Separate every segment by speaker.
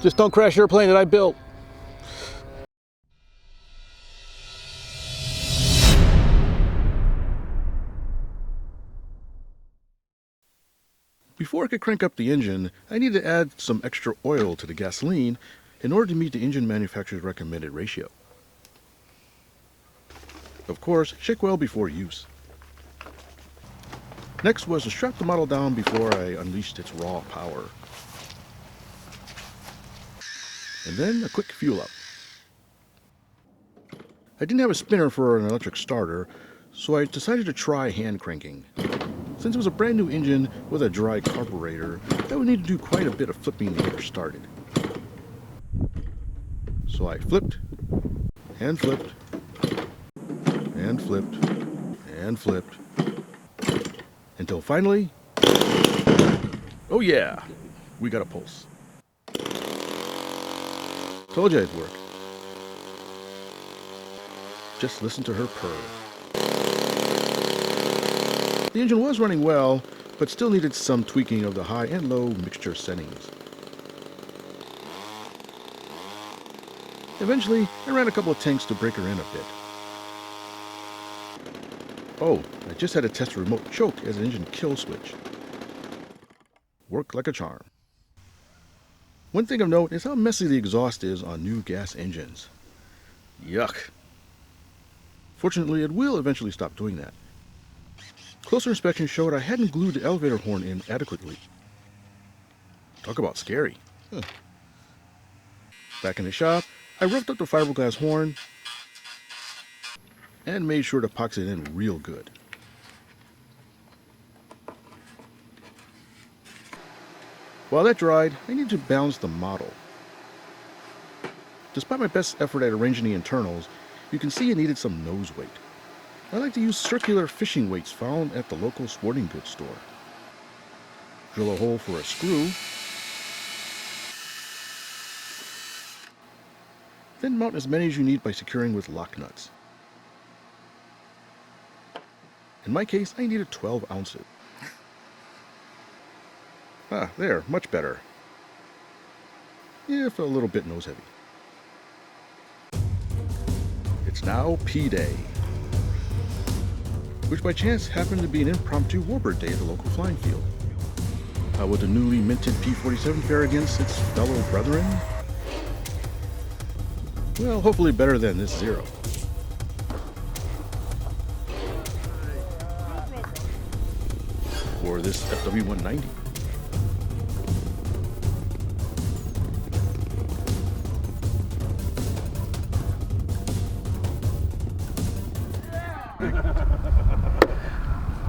Speaker 1: Just don't crash your plane that I built.
Speaker 2: Before I could crank up the engine, I needed to add some extra oil to the gasoline in order to meet the engine manufacturer's recommended ratio. Of course, check well before use. Next was to strap the model down before I unleashed its raw power. And then a quick fuel up. I didn't have a spinner for an electric starter, so I decided to try hand cranking. Since it was a brand new engine with a dry carburetor, I would need to do quite a bit of flipping to get her started. So I flipped, and flipped, and flipped, and flipped, until finally, oh yeah, we got a pulse. Told you it'd work. Just listen to her purr. The engine was running well, but still needed some tweaking of the high and low mixture settings. Eventually, I ran a couple of tanks to break her in a bit. Oh, I just had to test a remote choke as an engine kill switch. Worked like a charm. One thing of note is how messy the exhaust is on new gas engines. Yuck. Fortunately, it will eventually stop doing that. Closer inspection showed I hadn't glued the elevator horn in adequately. Talk about scary. Back in the shop, I roughed up the fiberglass horn and made sure to epoxy it in real good. While that dried, I needed to balance the model. Despite my best effort at arranging the internals, you can see it needed some nose weight. I like to use circular fishing weights found at the local sporting goods store. Drill a hole for a screw, then mount as many as you need by securing with lock nuts. In my case, I needed 12 ounces. Ah, there, much better. If a little bit nose heavy. It's now P-Day, which by chance happened to be an impromptu warbird day at the local flying field. How would the newly minted P-47 fare against its fellow brethren? Well, hopefully better than this Zero. Or this FW-190.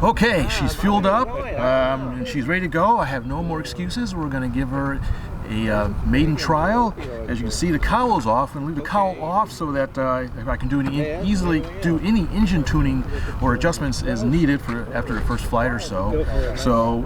Speaker 1: Okay, she's fueled up, and she's ready to go. I have no more excuses. We're going to give her a maiden trial. As you can see, the cowl is off, and leave the cowl off so that if I can do easily do any engine tuning or adjustments as needed for after the first flight or so. So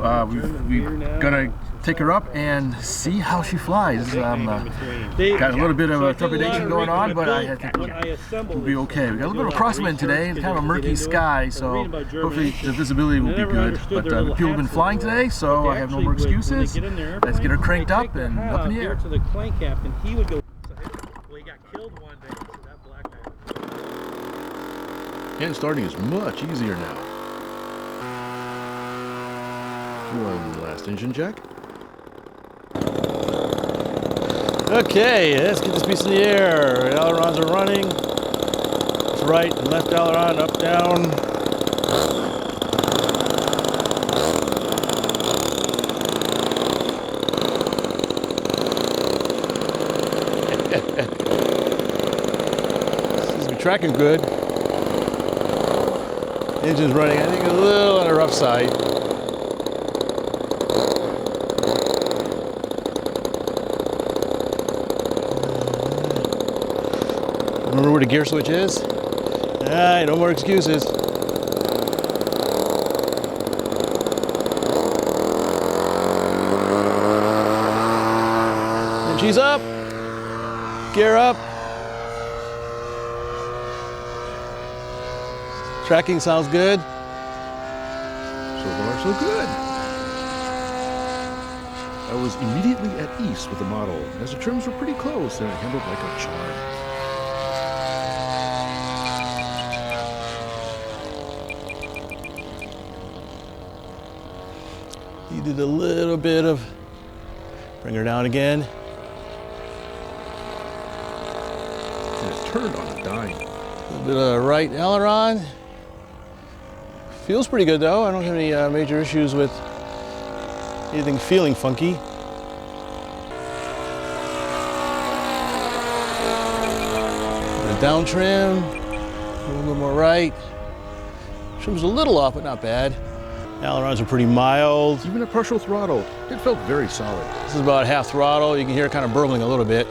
Speaker 1: we're gonna take her up and see how she flies. Got a little bit of a trepidation going on, but I think we'll be okay. We got a little bit of a crosswind today, and kind of a murky sky, so hopefully the visibility will be good. But people have been flying today, so I have no more excuses. Let's get her cranked up and up in the air.
Speaker 3: To the clank captain, he would go. Well, he got killed one day, so that black guy.
Speaker 2: And starting is much easier now. One last engine jack.
Speaker 1: Okay, let's get this piece in the air. Ailerons are running. It's right and left aileron, up, down. Seems to be tracking good. Engine's running, I think, a little on the rough side. Remember where the gear switch is? Alright, no more excuses. And she's up. Gear up. Tracking sounds good.
Speaker 2: So far, so good. I was immediately at ease with the model, as the trims were pretty close and it handled like a charm.
Speaker 4: He did a little bit of, bring her down again.
Speaker 2: And it turned on a dime.
Speaker 4: A little bit of right aileron. Feels pretty good though. I don't have any major issues with anything feeling funky. The down trim, a little more right. Trim's a little off, but not bad. Ailerons are pretty mild.
Speaker 2: Even at partial throttle, it felt very solid.
Speaker 4: This is about half throttle. You can hear it kind of burbling a little bit.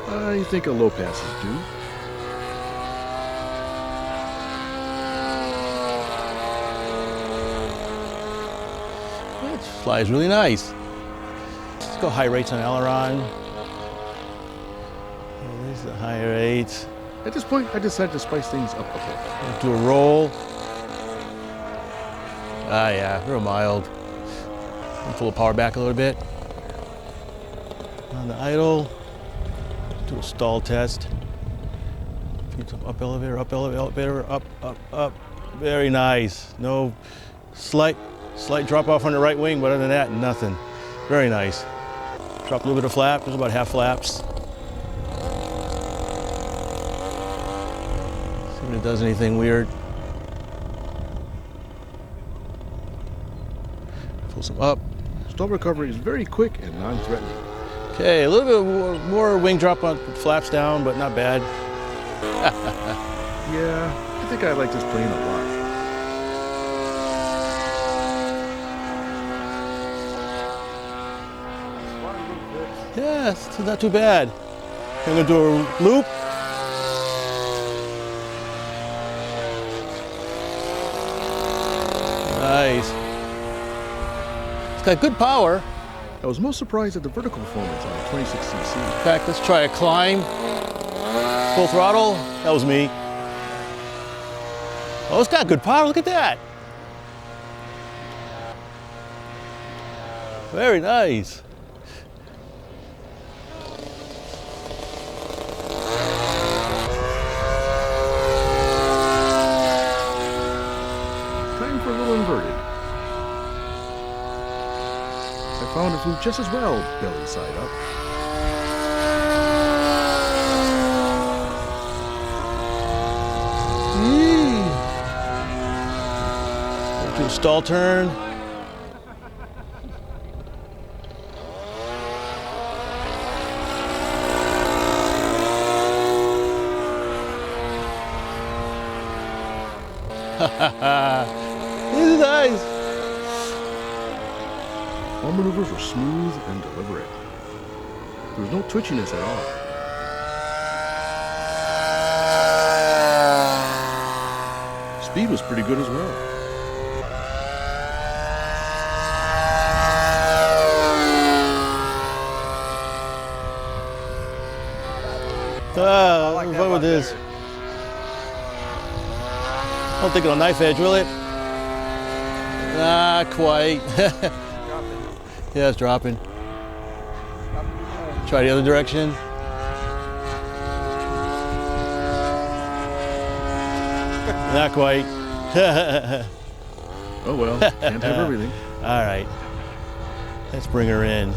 Speaker 2: I think a low pass is due.
Speaker 4: It flies really nice. Let's go high rates on aileron. There's the high rates.
Speaker 2: At this point, I decided to spice things up a bit.
Speaker 4: Do a roll. Ah, yeah, real mild. And pull the power back a little bit. On the idle, do a stall test. Up elevator, up elevator, up, up, up. Very nice. No slight drop off on the right wing, but other than that, nothing. Very nice. Drop a little bit of flap, there's about half flaps. See if it does anything weird. Pull some up.
Speaker 2: Stall recovery is very quick and non-threatening.
Speaker 4: Okay, a little bit more wing drop on flaps down, but not bad.
Speaker 2: Yeah, I think I like this plane a lot.
Speaker 4: Yeah, it's not too bad. I'm gonna do a loop. Nice. It's got good power.
Speaker 2: I was most surprised at the vertical performance on the 26cc.
Speaker 4: In fact, let's try a climb. Full throttle. That was me. Oh, it's got good power. Look at that. Very nice.
Speaker 2: Time for a little inverted. I found it flew just as well, belly side up.
Speaker 4: Do a stall turn. This is nice.
Speaker 2: All maneuvers were smooth and deliberate. There was no twitchiness at all. Speed was pretty good as well.
Speaker 4: Have fun with this. I don't think it'll knife edge, will it? Not quite. Yeah, it's dropping. Try the other direction. Not quite.
Speaker 2: Oh well, can't have everything.
Speaker 4: All right. Let's bring her in.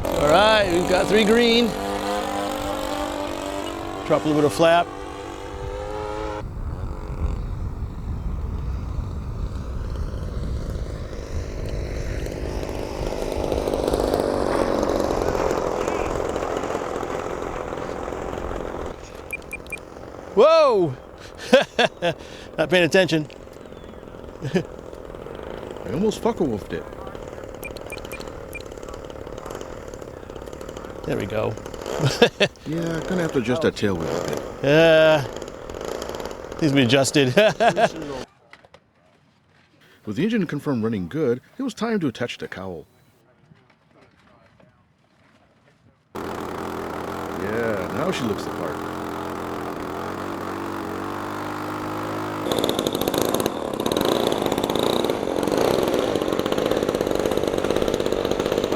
Speaker 4: All right, we've got 3 green. Drop a little bit of flap. Whoa! Not paying attention.
Speaker 2: I almost fucker-wolfed it.
Speaker 4: There we go.
Speaker 2: Yeah, gonna have to adjust that tail wheel a bit.
Speaker 4: Needs to be adjusted.
Speaker 2: With the engine confirmed running good, it was time to attach the cowl. Yeah, now she looks the part.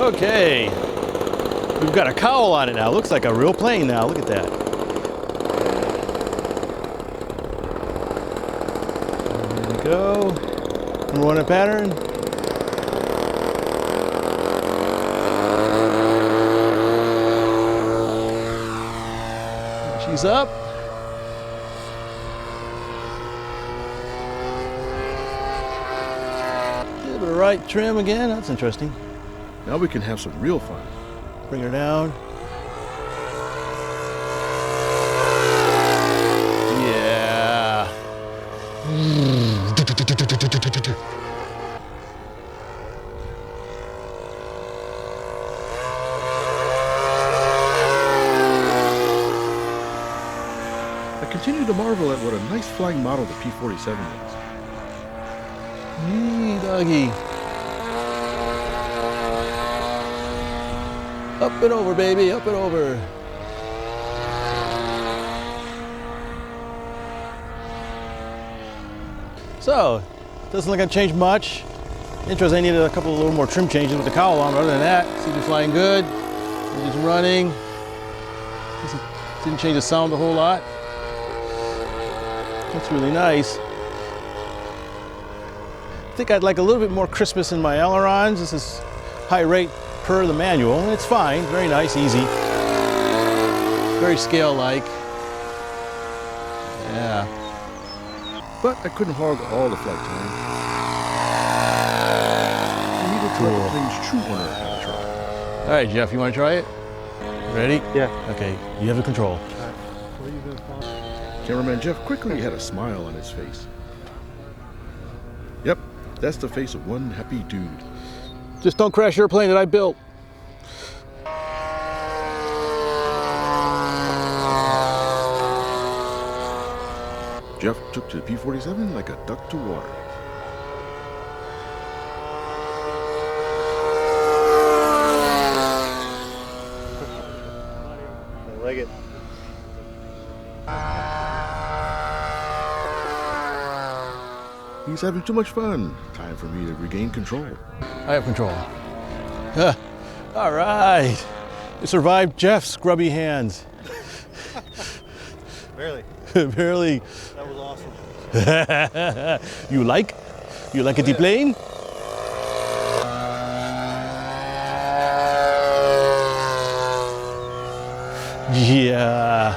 Speaker 4: Okay, we've got a cowl on it now. Looks like a real plane now. Look at that. There we go. Number one in pattern. She's up. A little bit of right trim again. That's interesting.
Speaker 2: Now we can have some real fun.
Speaker 4: Bring her down. Yeah.
Speaker 2: I continue to marvel at what a nice flying model the P-47 is.
Speaker 4: Yee, doggy. Up and over, baby, up and over. So, doesn't look like I've changed much. Interesting, I needed a couple of little more trim changes with the cowl on, but other than that, seems to be flying good. It's running. Didn't change the sound a whole lot. That's really nice. I think I'd like a little bit more crispness in my ailerons. This is high rate per the manual, and it's fine. Very nice, easy. Very scale-like. Yeah.
Speaker 2: But I couldn't hog all the flight time. I needed to let the plane's true owner have a try.
Speaker 4: All right, Jeff, you want to try it? Ready?
Speaker 3: Yeah.
Speaker 4: Okay, you have the control.
Speaker 2: Cameraman Jeff quickly had a smile on his face. Yep, that's the face of one happy dude.
Speaker 4: Just don't crash your plane that I built.
Speaker 2: Jeff took to the P-47 like a duck to water.
Speaker 3: I like it.
Speaker 2: He's having too much fun. Time for me to regain control.
Speaker 4: I have control. All right. You survived Jeff's grubby hands.
Speaker 3: Barely.
Speaker 4: Barely.
Speaker 3: That was awesome.
Speaker 4: You like? You like a plane? Yeah.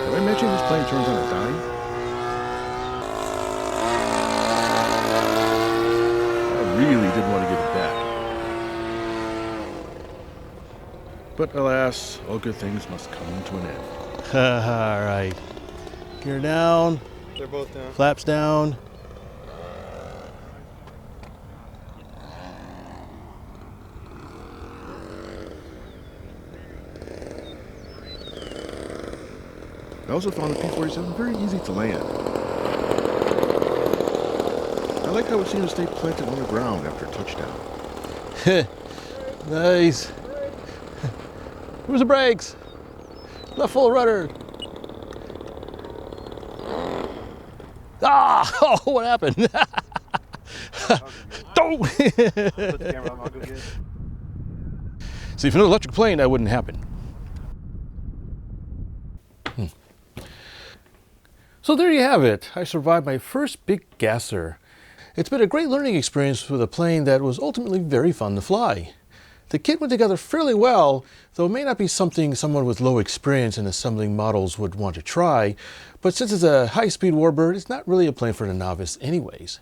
Speaker 2: Did I mention this plane turns on a dime? I really didn't want to give it back. But alas, all good things must come to an end.
Speaker 4: All right. Gear down,
Speaker 3: They're both down.
Speaker 4: flaps down.
Speaker 2: I also found the P-47 very easy to land. I like how it seemed to stay planted on the ground after touchdown.
Speaker 4: Nice. Where's the brakes? Left full rudder. Ah! Oh, what happened? Don't!
Speaker 3: Put the camera on, I'll go get it.
Speaker 4: See, if an electric plane, that wouldn't happen. So there you have it. I survived my first big gasser. It's been a great learning experience with a plane that was ultimately very fun to fly. The kit went together fairly well, though it may not be something someone with low experience in assembling models would want to try, but since it's a high-speed warbird, it's not really a plane for the novice anyways.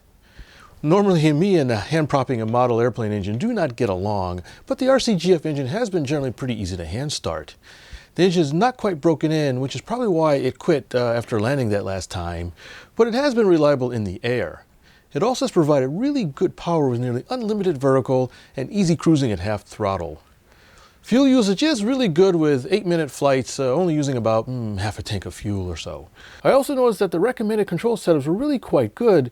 Speaker 4: Normally me and hand-propping a model airplane engine do not get along, but the RCGF engine has been generally pretty easy to hand start. The engine is not quite broken in, which is probably why it quit after landing that last time, but it has been reliable in the air. It also has provided really good power with nearly unlimited vertical and easy cruising at half throttle. Fuel usage is really good with 8-minute flights, only using about half a tank of fuel or so. I also noticed that the recommended control setups were really quite good,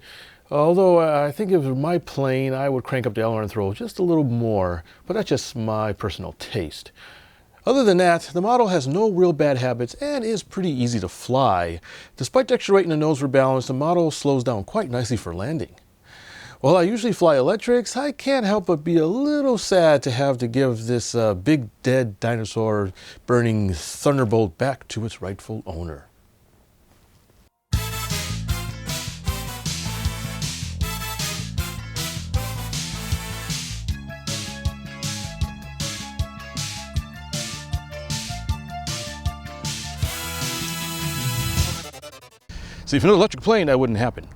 Speaker 4: although I think if it were my plane, I would crank up the aileron throw just a little more, but that's just my personal taste. Other than that, the model has no real bad habits and is pretty easy to fly. Despite the extra weight in the nose rebalance, the model slows down quite nicely for landing. While I usually fly electrics, I can't help but be a little sad to have to give this big dead dinosaur burning Thunderbolt back to its rightful owner. See, if another electric plane, that wouldn't happen.